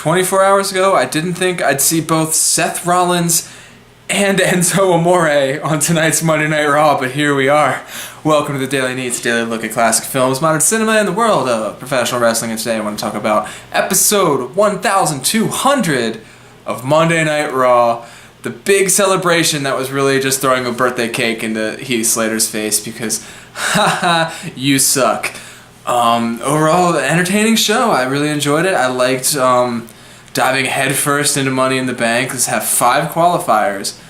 24 hours ago, I didn't think I'd see both Seth Rollins and Enzo Amore on tonight's Monday Night Raw, but here we are. Welcome to the Daily Neitz, daily look at classic films, modern cinema, and the world of professional wrestling. And today I want to talk about episode 1200 of Monday Night Raw. The big celebration that was really just throwing a birthday cake into Heath Slater's face because, haha, you suck. Overall, entertaining show. I really enjoyed it. I liked diving headfirst into Money in the Bank. Let's have 5 qualifiers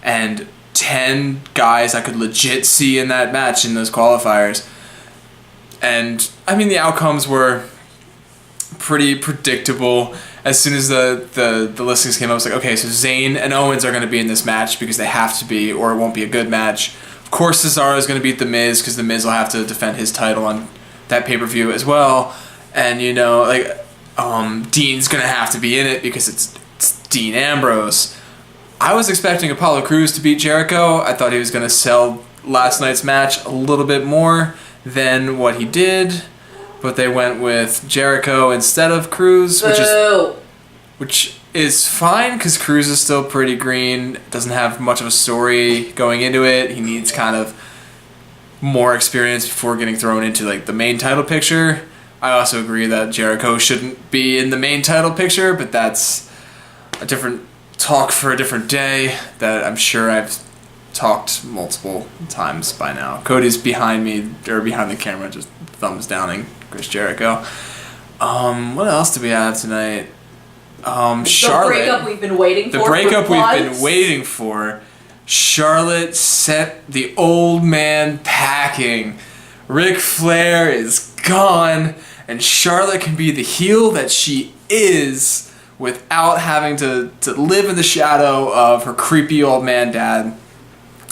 and 10 guys I could legit see in that match in those qualifiers. And, I mean, the outcomes were pretty predictable. As soon as the listings came up, I was like, okay, so Zayn and Owens are going to be in this match because they have to be, or it won't be a good match. Of course, Cesaro is going to beat The Miz because The Miz will have to defend his title on that pay-per-view as well. And, you know, like, Dean's going to have to be in it because it's Dean Ambrose. I was expecting Apollo Crews to beat Jericho. I thought he was going to sell last night's match a little bit more than what he did. But they went with Jericho instead of Crews, which is fine because Crews is still pretty green. Doesn't have much of a story going into it. He needs kind of more experience before getting thrown into like the main title picture. I also agree that Jericho shouldn't be in the main title picture, but that's a different talk for a different day that I'm sure I've talked multiple times by now. Cody's behind me, or behind the camera, just thumbs downing Chris Jericho. What else do we have tonight? Charlotte. The breakup we've been waiting for. The breakup we've been waiting for. Charlotte set the old man packing. Ric Flair is gone, and Charlotte can be the heel that she is without having to live in the shadow of her creepy old man dad.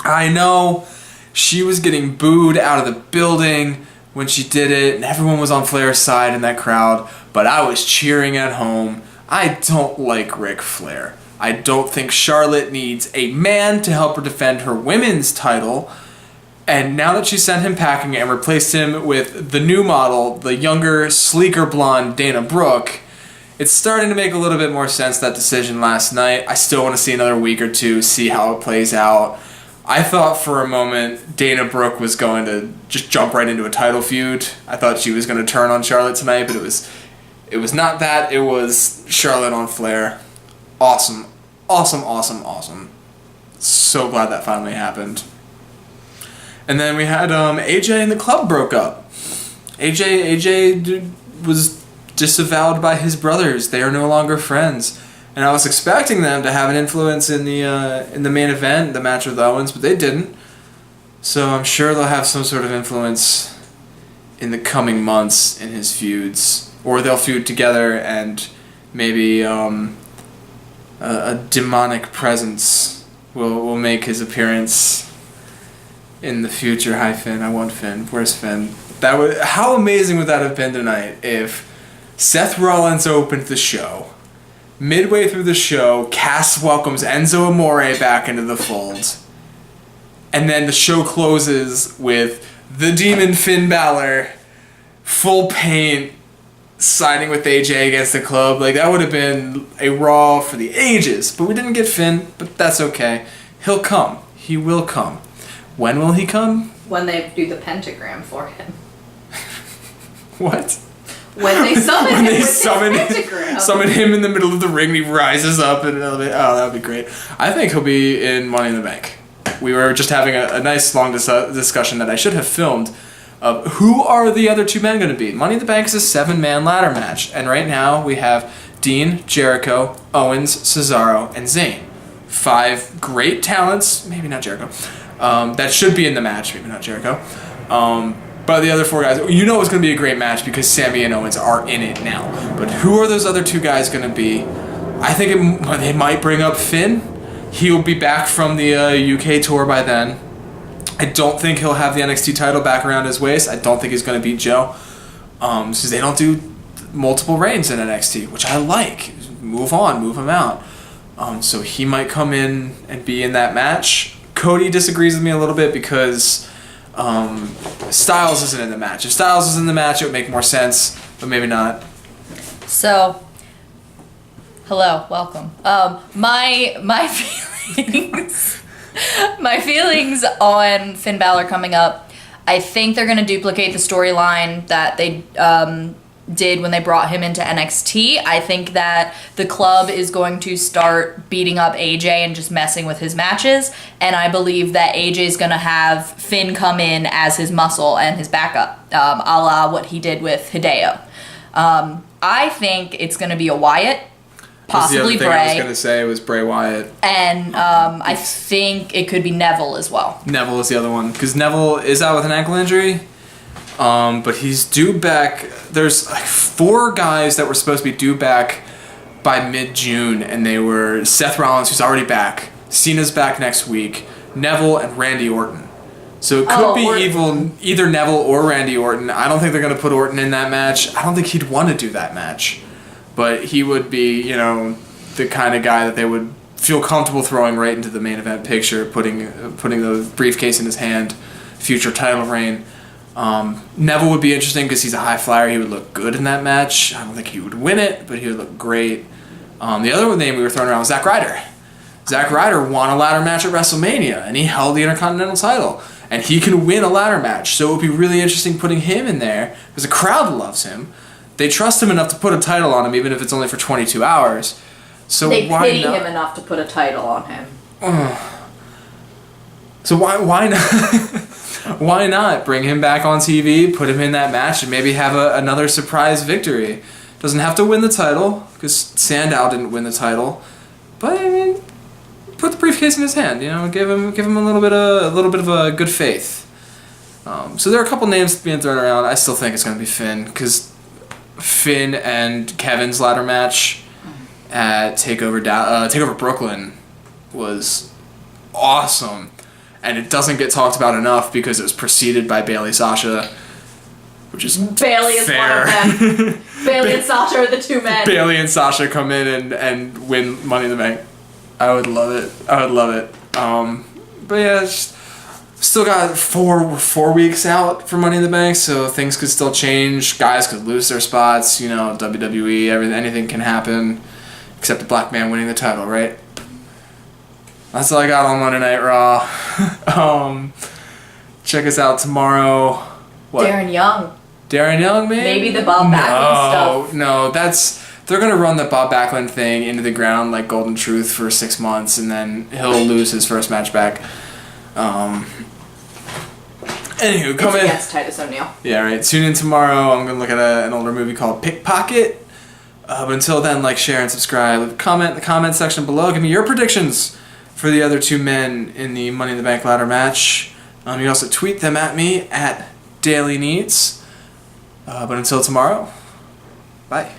I know she was getting booed out of the building when she did it, and everyone was on Flair's side in that crowd, but I was cheering at home. I don't like Ric Flair. I don't think Charlotte needs a man to help her defend her women's title, and now that she sent him packing and replaced him with the new model, the younger, sleeker blonde Dana Brooke, it's starting to make a little bit more sense, that decision last night. I still want to see another week or two, see how it plays out. I thought for a moment Dana Brooke was going to just jump right into a title feud. I thought she was going to turn on Charlotte tonight, but it was not that. It was Charlotte on Flair. Awesome. Awesome, awesome, awesome. So glad that finally happened. And then we had AJ and the club broke up. AJ was disavowed by his brothers. They are no longer friends. And I was expecting them to have an influence in the main event, the match with Owens, but they didn't. So I'm sure they'll have some sort of influence in the coming months in his feuds. Or they'll feud together and maybe a demonic presence will make his appearance in the future. Hi Finn, I want Finn. Where's Finn? How amazing would that have been tonight if Seth Rollins opened the show. Midway through the show, Cass welcomes Enzo Amore back into the fold. And then the show closes with the Demon Finn Balor, full paint, siding with AJ against the club. Like, that would have been a Raw for the ages. But we didn't get Finn, but that's okay. He'll come. He will come. When will he come? When they do the pentagram for him. What? When they summon him with his pentagram. Summon him in the middle of the ring and he rises up in an elevator. Oh, that would be great. I think he'll be in Money in the Bank. We were just having a nice long discussion that I should have filmed of who are the other 2 men going to be. Money in the Bank is a 7-man ladder match. And right now we have Dean, Jericho, Owens, Cesaro, and Zayn. 5 great talents. Maybe not Jericho. That should be in the match. Maybe not Jericho. But the other 4 guys, you know it's going to be a great match because Sami and Owens are in it now. But who are those other 2 guys going to be? I think they might bring up Finn. He'll be back from the UK tour by then. I don't think he'll have the NXT title back around his waist. I don't think he's going to beat Joe. Because they don't do multiple reigns in NXT, which I like. Move on, move him out. So he might come in and be in that match. Cody disagrees with me a little bit because Styles isn't in the match. If Styles was in the match, it would make more sense, but maybe not. So, Hello, welcome. My feelings, my feelings on Finn Balor coming up. I think they're gonna duplicate the storyline that they did when they brought him into NXT. I think that the club is going to start beating up AJ and just messing with his matches, and I believe that AJ is going to have Finn come in as his muscle and his backup, a la what he did with Hideo. I think it's going to be a Wyatt, possibly Bray. I was going Bray, to say was Bray Wyatt. and I think it could be Neville as well. Neville is the other one, because Neville is out with an ankle injury. But he's due back. There's like 4 guys that were supposed to be due back by mid-June, and they were Seth Rollins, who's already back, Cena's back next week, Neville, and Randy Orton. So it could be either Neville or Randy Orton. I don't think they're going to put Orton in that match. I don't think he'd want to do that match. But he would be, the kind of guy that they would feel comfortable throwing right into the main event picture, putting the briefcase in his hand, future title reign. Neville would be interesting because he's a high flyer. He would look good in that match. I don't think he would win it, but he would look great. The other name we were throwing around was Zack Ryder. Zack Ryder won a ladder match at WrestleMania, and he held the Intercontinental title. And he can win a ladder match, so it would be really interesting putting him in there because the crowd loves him. They trust him enough to put a title on him, even if it's only for 22 hours. So they why pity not? him enough to put a title on him. So why not? Why not bring him back on TV, put him in that match, and maybe have another surprise victory? Doesn't have to win the title because Sandow didn't win the title, but I mean, put the briefcase in his hand. Give him a little bit of a good faith. So there are a couple names being thrown around. I still think it's going to be Finn because Finn and Kevin's ladder match at Takeover Brooklyn was awesome. And it doesn't get talked about enough because it was preceded by Bayley Sasha, which is Bayley is fair. one of them. Bayley and Sasha are the 2 men. Bayley and Sasha come in and win Money in the Bank. I would love it. But yeah, still got four weeks out for Money in the Bank, so things could still change. Guys could lose their spots. WWE, anything can happen, except a black man winning the title, right? That's all I got on Monday Night Raw. Check us out tomorrow. What? Darren Young. Darren Young, man? Maybe the Bob Backlund stuff. No, they're going to run the Bob Backlund thing into the ground like Golden Truth for 6 months, and then he'll lose his first match back. Anywho, come in. Against Titus O'Neil. Yeah, right. Tune in tomorrow. I'm going to look at an older movie called Pickpocket. But until then, like, share, and subscribe. Leave a comment in the comment section below. Give me your predictions for the other 2 men in the Money in the Bank ladder match. You can also tweet them at me at Daily Neitz. But until tomorrow, bye.